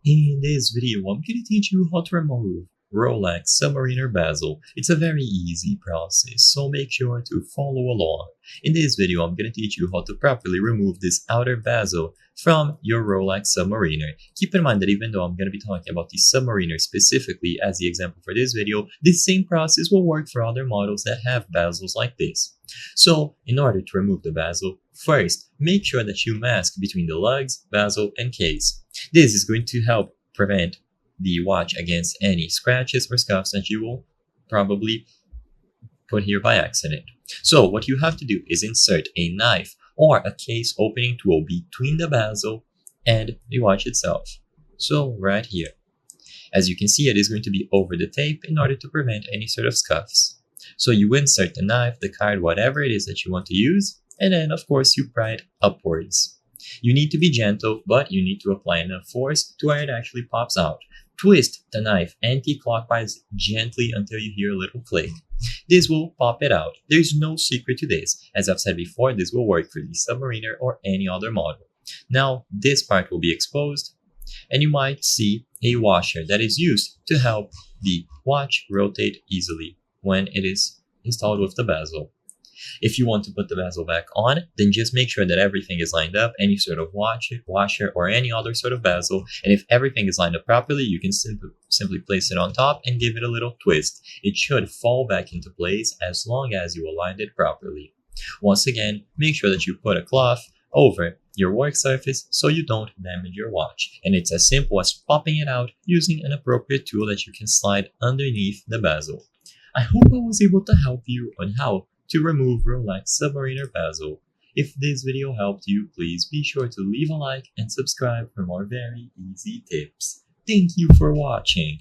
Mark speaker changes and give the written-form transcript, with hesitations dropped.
Speaker 1: In this video, I'm going to teach you how to remove Rolex Submariner Bezel. It's a very easy process, so make sure to follow along. In this video, I'm going to teach you how to properly remove this outer bezel from your Rolex Submariner. Keep in mind that even though I'm going to be talking about the Submariner specifically as the example for this video, this same process will work for other models that have bezels like this. So, in order to remove the bezel, first, make sure that you mask between the lugs, bezel, and case. This is going to help prevent the watch against any scratches or scuffs that you will probably put here by accident. So what you have to do is insert a knife or a case opening tool between the bezel and the watch itself. So right here. As you can see, it is going to be over the tape in order to prevent any sort of scuffs. So you insert the knife, the card, whatever it is that you want to use, and then of course you pry it upwards. You need to be gentle, but you need to apply enough force to where it actually pops out. Twist the knife anti-clockwise gently until you hear a little click. This will pop it out. There's no secret to this. As I've said before, this will work for the Submariner or any other model. Now, this part will be exposed, and you might see a washer that is used to help the watch rotate easily when it is installed with the bezel. If you want to put the bezel back on, then just make sure that everything is lined up, any sort of washer, or any other sort of bezel. And if everything is lined up properly, you can simply place it on top and give it a little twist. It should fall back into place as long as you aligned it properly. Once again, make sure that you put a cloth over your work surface so you don't damage your watch. And it's as simple as popping it out using an appropriate tool that you can slide underneath the bezel. I hope I was able to help you on how to remove Rolex Submariner Bezel. If this video helped you, please be sure to leave a like and subscribe for more very easy tips. Thank you for watching.